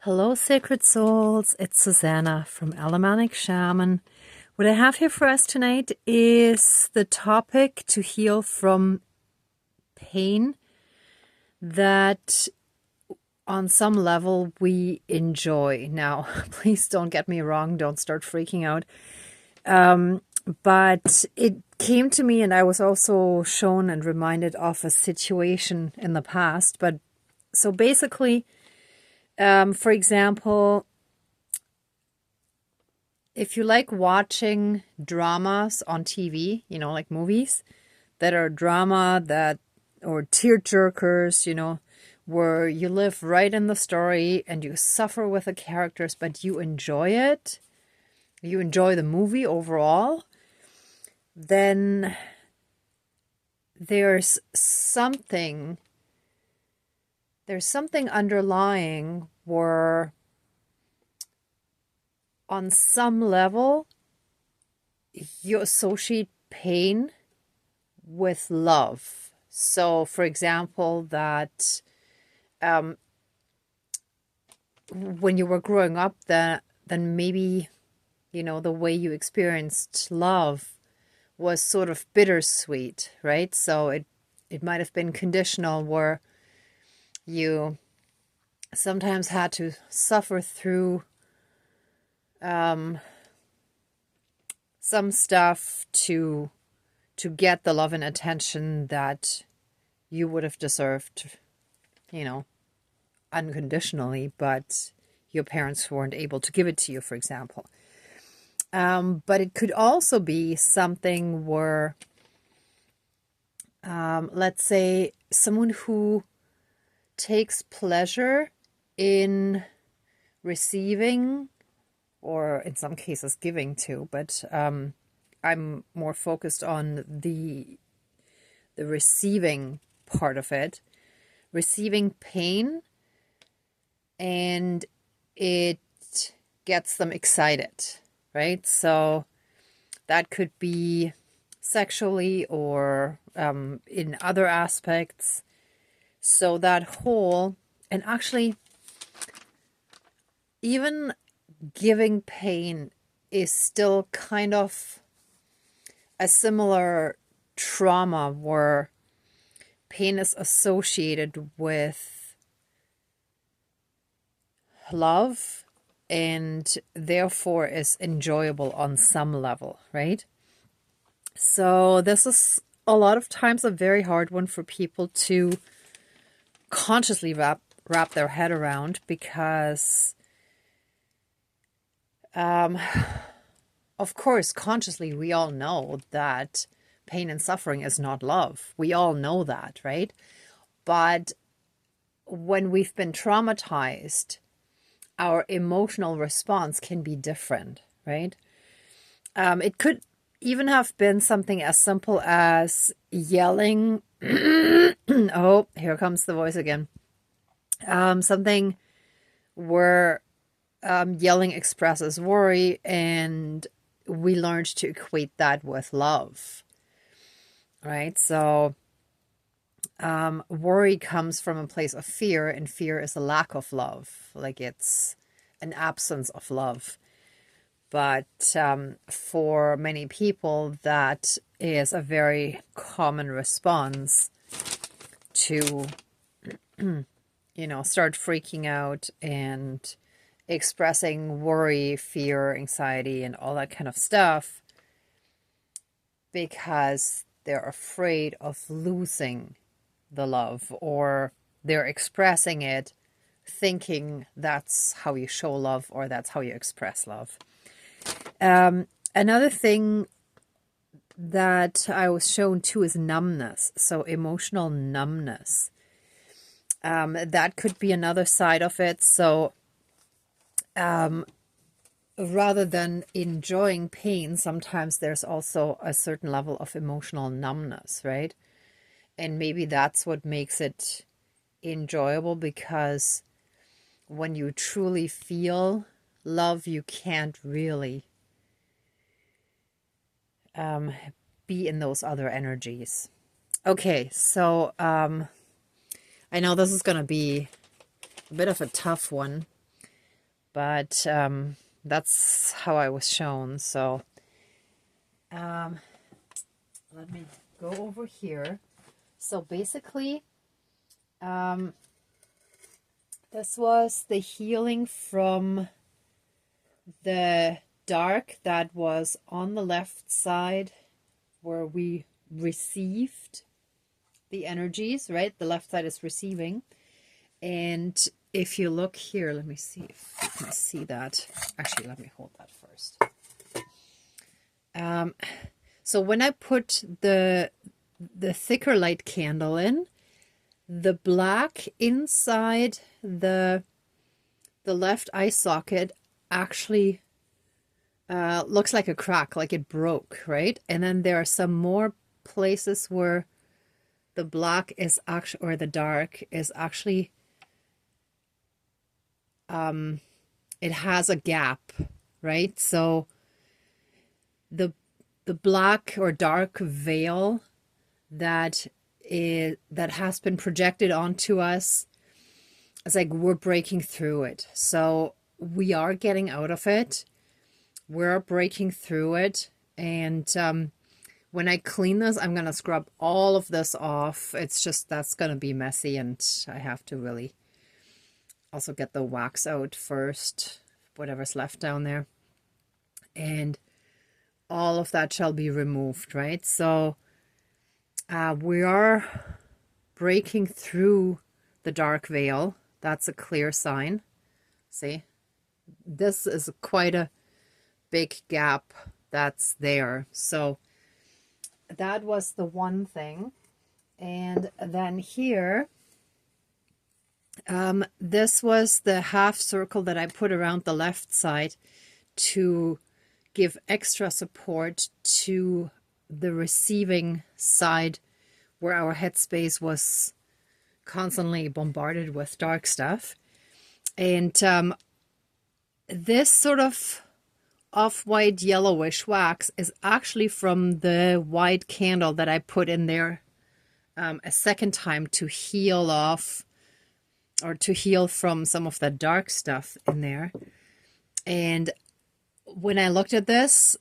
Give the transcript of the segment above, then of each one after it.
Hello, sacred souls. It's Susanna from Alamanic Shaman. What I have here for us tonight is the topic to heal from pain that on some level we enjoy. Now, please don't get me wrong. Don't start freaking out. But it came to me, and I was also shown and reminded of a situation in the past. But so basically, for example, if you like watching dramas on TV, like movies that are drama or tear jerkers, where you live right in the story and you suffer with the characters, but you enjoy it, you enjoy the movie overall, then there's something underlying where on some level you associate pain with love. So, for example, that when you were growing up, then maybe, the way you experienced love was sort of bittersweet, right? So it might have been conditional, where you sometimes had to suffer through some stuff to get the love and attention that you would have deserved, unconditionally, but your parents weren't able to give it to you, for example. But it could also be something where, let's say, someone who takes pleasure in receiving, or in some cases giving too, but I'm more focused on the receiving part of it, receiving pain, and it gets them excited, right? So that could be sexually or in other aspects. So that whole, and actually even giving pain is still kind of a similar trauma, where pain is associated with love and therefore is enjoyable on some level, right? So this is a lot of times a very hard one for people to consciously wrap their head around, because of course, consciously, we all know that pain and suffering is not love. We all know that, right? But when we've been traumatized, our emotional response can be different, right? It could even have been something as simple as yelling. Oh, here comes the voice again. Something where yelling expresses worry, and we learned to equate that with love, right? So worry comes from a place of fear, and fear is a lack of love, like it's an absence of love. But for many people, that is a very common response to, start freaking out and expressing worry, fear, anxiety, and all that kind of stuff, because they're afraid of losing the love, or they're expressing it thinking that's how you show love, or that's how you express love. Another thing that I was shown too is numbness. So emotional numbness. That could be another side of it. So rather than enjoying pain, sometimes there's also a certain level of emotional numbness, right? And maybe that's what makes it enjoyable, because when you truly feel love, you can't really be in those other energies. Okay, so I know this is going to be a bit of a tough one, but that's how I was shown. So let me go over here. So basically, this was the healing from the dark that was on the left side where we received the energies, right? The left side is receiving. And if you look here, let me see if you can see that. Actually, let me hold that first. So when I put the thicker light candle in, the black inside the left eye socket actually looks like a crack, like it broke, right? And then there are some more places where the black is actually, or the dark is actually, it has a gap, right? So the black or dark veil that has been projected onto us, it's like we're breaking through it. So we are getting out of it. We're breaking through it. And when I clean this, I'm going to scrub all of this off. It's just, that's going to be messy, and I have to really also get the wax out first, whatever's left down there. And all of that shall be removed, right? So we are breaking through the dark veil. That's a clear sign. See, this is quite a big gap that's there. So that was the one thing. And then here, this was the half circle that I put around the left side to give extra support to the receiving side where our headspace was constantly bombarded with dark stuff. And this sort of off-white yellowish wax is actually from the white candle that I put in there a second time to heal off, or to heal from some of the dark stuff in there. And when I looked at this,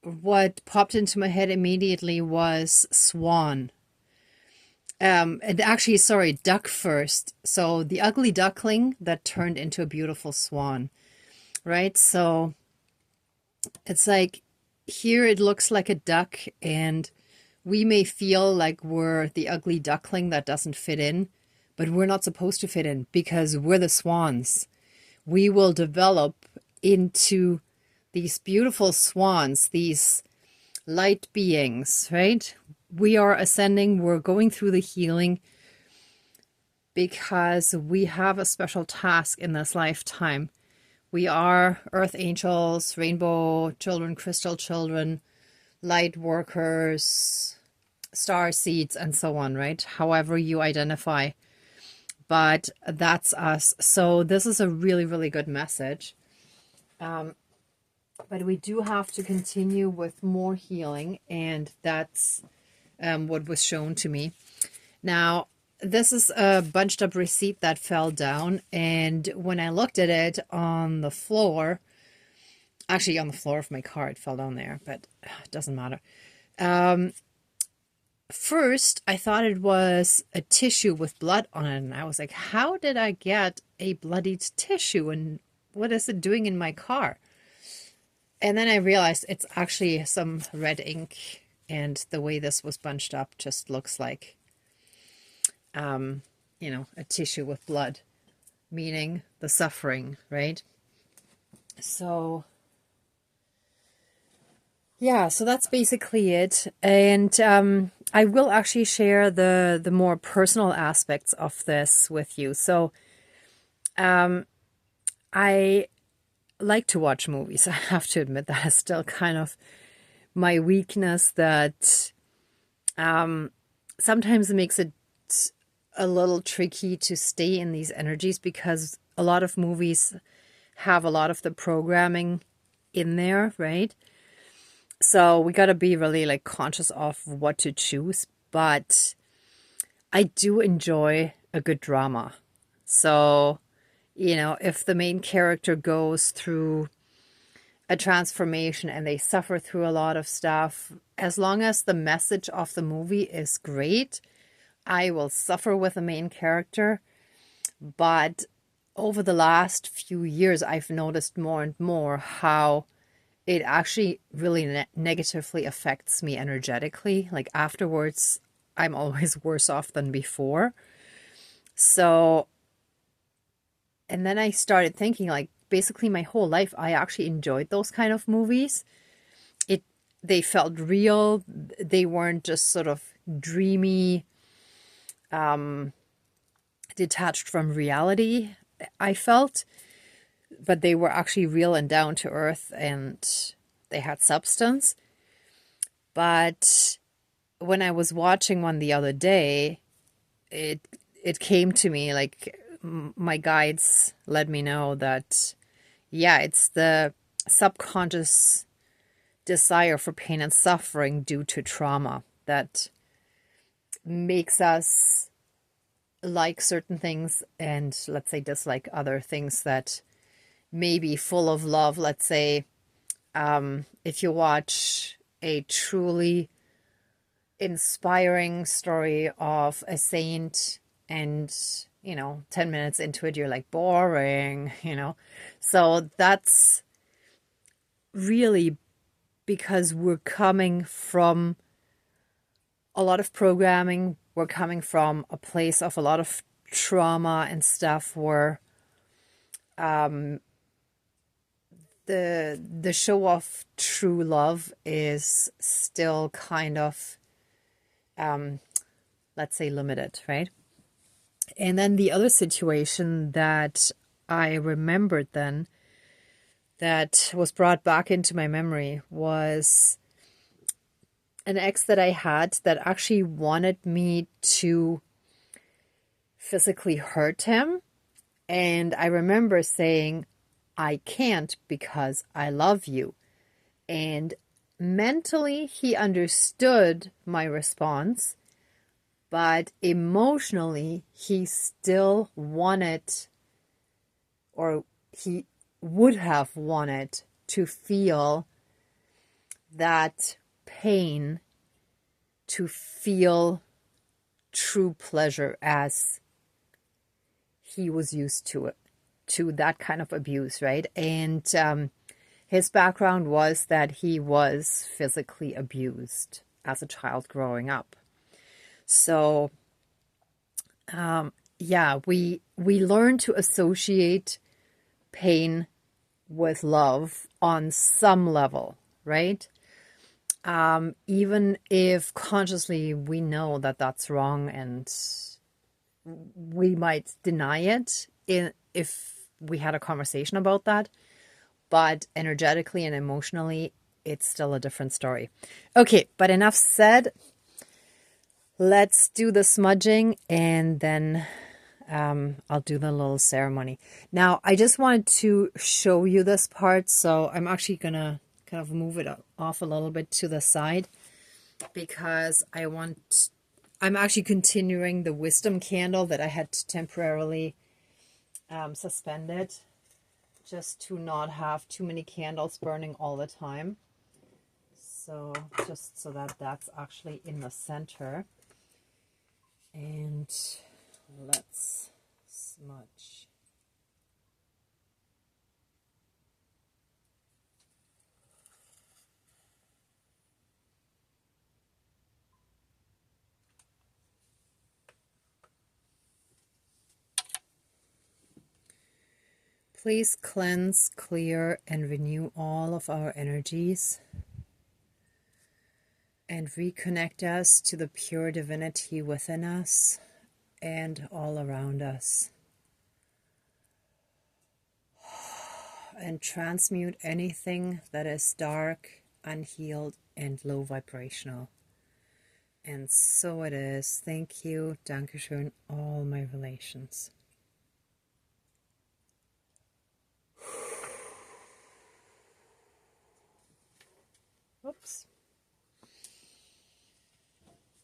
what popped into my head immediately was swan. And actually, sorry, duck first. So the ugly duckling that turned into a beautiful swan, right? So it's like here it looks like a duck, and we may feel like we're the ugly duckling that doesn't fit in, but we're not supposed to fit in because we're the swans. We will develop into these beautiful swans, these light beings, right? We are ascending, we're going through the healing because we have a special task in this lifetime. We are earth angels, rainbow children, crystal children, light workers, star seeds, and so on, right? However you identify. But that's us. So this is a really, really good message. But we do have to continue with more healing, and that's what was shown to me. Now, this is a bunched up receipt that fell down, and when I looked at it on the floor, actually on the floor of my car, it fell down there, but it doesn't matter. First, I thought it was a tissue with blood on it, and I was like, how did I get a bloodied tissue, and what is it doing in my car? And then I realized it's actually some red ink, and the way this was bunched up just looks like, you know, a tissue with blood, meaning the suffering, right? So, yeah, so that's basically it. And I will actually share the more personal aspects of this with you. So, I like to watch movies. I have to admit that is still kind of my weakness, that sometimes it makes it a little tricky to stay in these energies because a lot of movies have a lot of the programming in there, right? So we got to be really like conscious of what to choose. But I do enjoy a good drama. So You know, if the main character goes through a transformation and they suffer through a lot of stuff, as long as the message of the movie is great, I will suffer with the main character. But over the last few years, I've noticed more and more how it actually really negatively affects me energetically. Like afterwards, I'm always worse off than before. So, and then I started thinking, like, basically my whole life, I actually enjoyed those kind of movies. They felt real. They weren't just sort of dreamy, detached from reality, I felt, but they were actually real and down to earth, and they had substance. But when I was watching one the other day, it it came to me, like, my guides let me know that, yeah, it's the subconscious desire for pain and suffering due to trauma that makes us like certain things and, let's say, dislike other things that may be full of love. Let's say, if you watch a truly inspiring story of a saint and, 10 minutes into it, you're like, boring. So that's really because we're coming from a lot of programming. We're coming from a place of a lot of trauma and stuff where the show of true love is still kind of, let's say, limited, right? And then the other situation that I remembered then that was brought back into my memory was an ex that I had that actually wanted me to physically hurt him. And I remember saying, I can't because I love you. And mentally, he understood my response, but emotionally, he still wanted, or he would have wanted to feel that pain, to feel true pleasure as he was used to that kind of abuse, right? And his background was that he was physically abused as a child growing up. So, yeah, we learn to associate pain with love on some level, right? Even if consciously we know that that's wrong, and we might deny it if we had a conversation about that, but energetically and emotionally, it's still a different story. Okay, but enough said. Let's do the smudging, and then I'll do the little ceremony. Now, I just wanted to show you this part, so I'm actually going to kind of move it off a little bit to the side because I'm actually continuing the wisdom candle that I had temporarily suspended, just to not have too many candles burning all the time. So just so that that's actually in the center. And let's smudge. Please cleanse, clear, and renew all of our energies and reconnect us to the pure divinity within us and all around us. And transmute anything that is dark, unhealed, and low vibrational. And so it is. Thank you. Dankeschön, all my relations. Oops.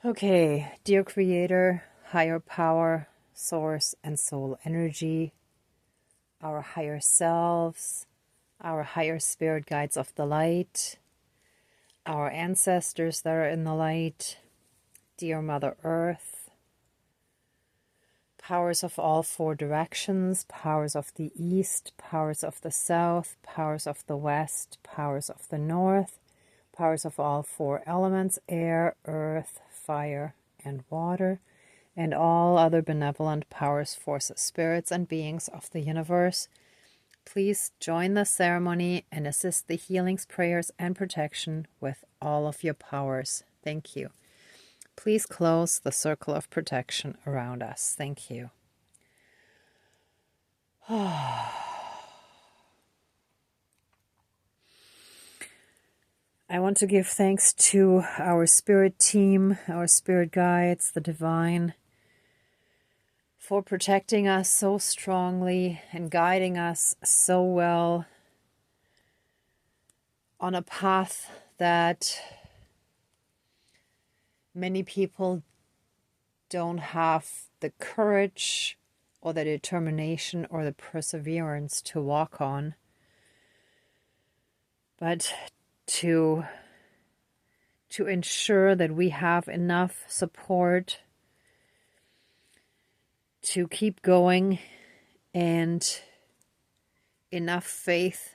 Okay, dear Creator, higher power, source, and soul energy, our higher selves, our higher spirit guides of the light, our ancestors that are in the light, dear Mother Earth, powers of all four directions, powers of the east, powers of the south, powers of the west, powers of the north, powers of all four elements, air, earth, fire, and water, and all other benevolent powers, forces, spirits, and beings of the universe. Please join the ceremony and assist the healings, prayers, and protection with all of your powers. Thank you. Please close the circle of protection around us. Thank you. I want to give thanks to our spirit team, our spirit guides, the divine, for protecting us so strongly and guiding us so well on a path that many people don't have the courage or the determination or the perseverance to walk on. But to ensure that we have enough support to keep going and enough faith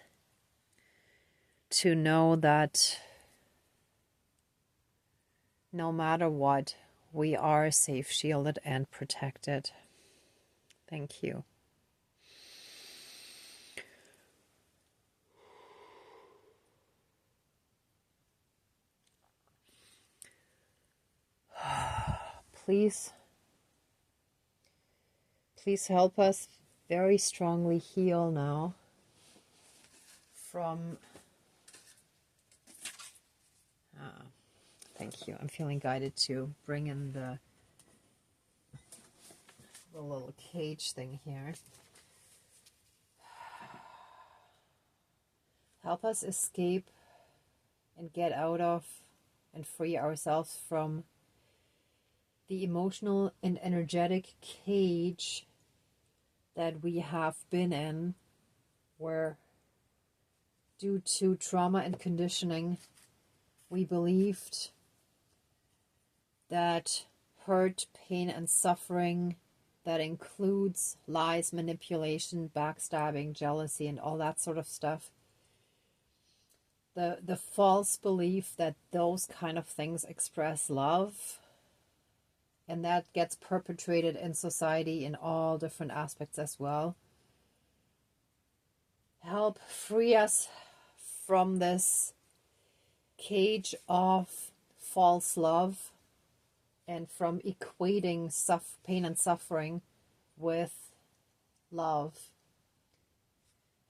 to know that no matter what, we are safe, shielded, and protected. Thank you. Please help us very strongly heal now from... thank you. I'm feeling guided to bring in the little cage thing here. Help us escape and get out of and free ourselves from the emotional and energetic cage that we have been in, where due to trauma and conditioning, we believed that hurt, pain, and suffering, that includes lies, manipulation, backstabbing, jealousy, and all that sort of stuff. The false belief that those kind of things express love, and that gets perpetrated in society in all different aspects as well. Help free us from this cage of false love and from equating pain and suffering with love.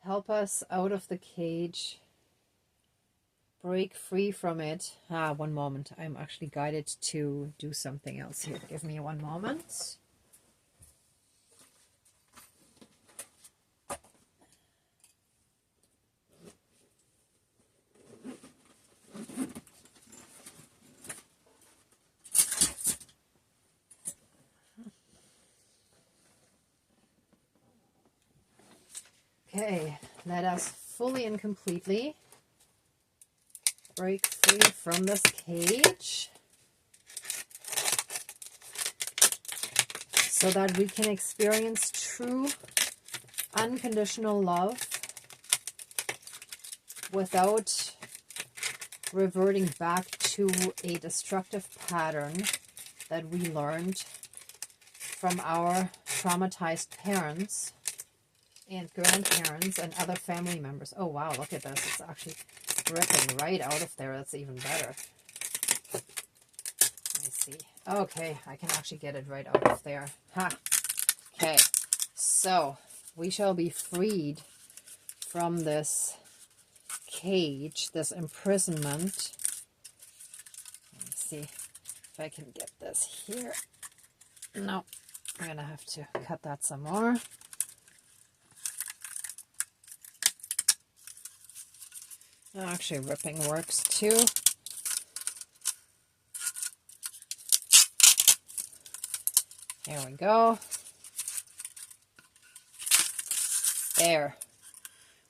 Help us out of the cage. Break free from it. One moment. I'm actually guided to do something else here. Give me one moment. Okay, let us fully and completely break free from this cage so that we can experience true unconditional love without reverting back to a destructive pattern that we learned from our traumatized parents and grandparents and other family members. Oh wow, look at this. It's actually ripping right out of there. That's even better. Let me see. Okay, I can actually get it right out of there. Okay, so we shall be freed from this cage, this imprisonment. Let me see if I can get this here. No, I'm gonna have to cut that some more. Actually, ripping works too. There we go. There.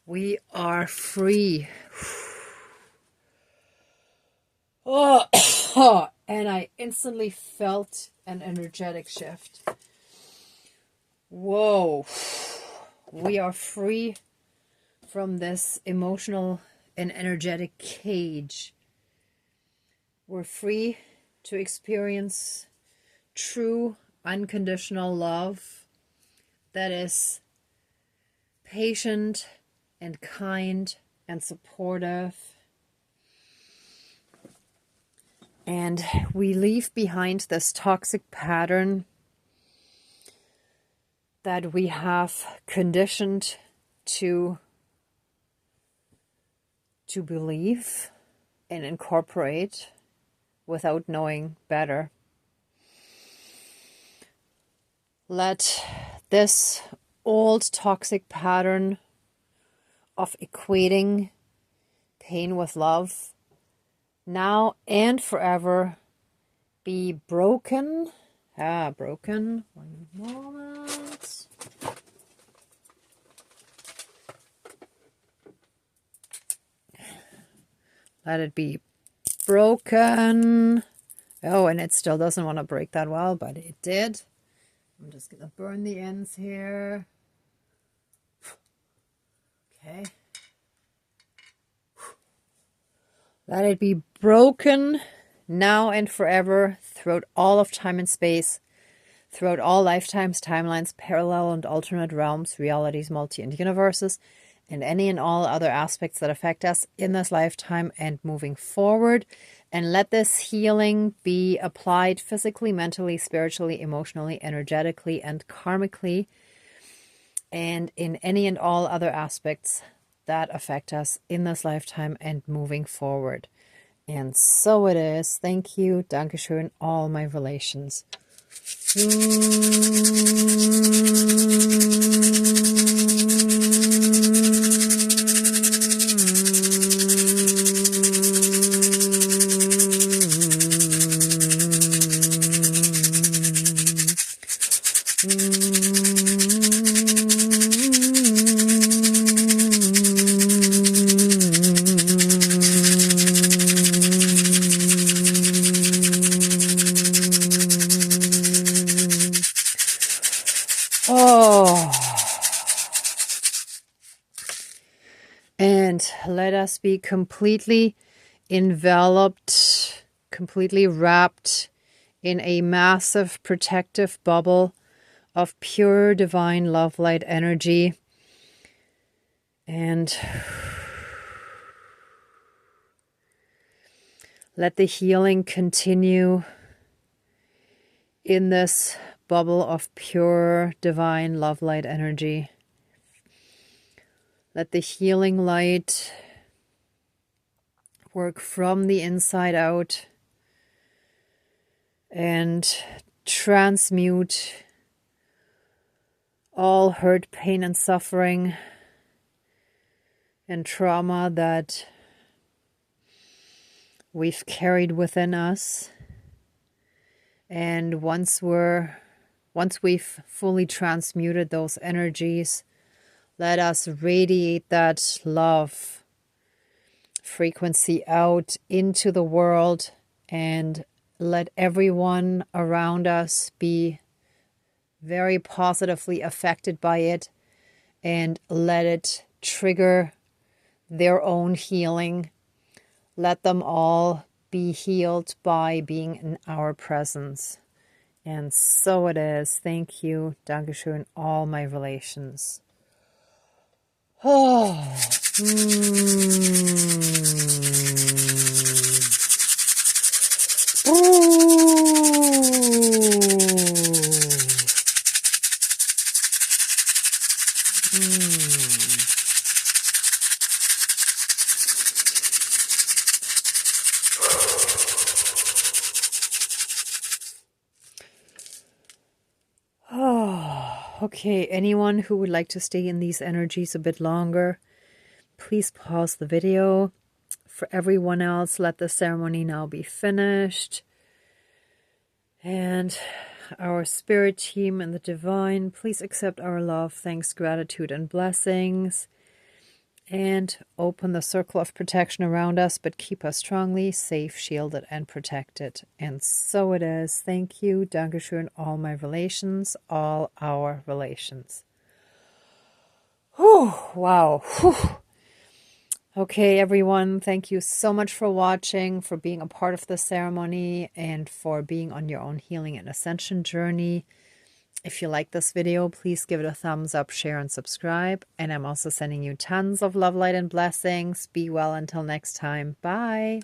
We are free. Oh, and I instantly felt an energetic shift. Whoa. We are free from this emotional and energetic cage. We're free to experience true unconditional love that is patient and kind and supportive. And we leave behind this toxic pattern that we have conditioned to believe and incorporate without knowing better. Let this old toxic pattern of equating pain with love now and forever be broken. Broken. One moment. Let it be broken. Oh, and it still doesn't want to break that well, but it did. I'm just going to burn the ends here. Okay. Let it be broken now and forever throughout all of time and space, throughout all lifetimes, timelines, parallel and alternate realms, realities, multi and universes, and any and all other aspects that affect us in this lifetime and moving forward. And let this healing be applied physically, mentally, spiritually, emotionally, energetically, and karmically, and in any and all other aspects that affect us in this lifetime and moving forward. And so it is. Thank you. Dankeschön. All my relations. And let us be completely enveloped, completely wrapped in a massive protective bubble of pure divine love light energy. And let the healing continue in this bubble of pure divine love light energy. Let the healing light work from the inside out and transmute all hurt, pain, and suffering and trauma that we've carried within us. And once we've fully transmuted those energies, let us radiate that love frequency out into the world and let everyone around us be very positively affected by it, and let it trigger their own healing. Let them all be healed by being in our presence. And so it is. Thank you. Dankeschön. All my relations. Oh. Okay, anyone who would like to stay in these energies a bit longer, please pause the video. For everyone else, let the ceremony now be finished. And our spirit team and the divine, please accept our love, thanks, gratitude, and blessings. And open the circle of protection around us, but keep us strongly safe, shielded, and protected. And so it is. Thank you. Dankeschön, all my relations, all our relations. Whew, wow. Whew. Okay, everyone, thank you so much for watching, for being a part of the ceremony, and for being on your own healing and ascension journey. If you like this video, please give it a thumbs up, share, and subscribe. And I'm also sending you tons of love, light, and blessings. Be well until next time. Bye.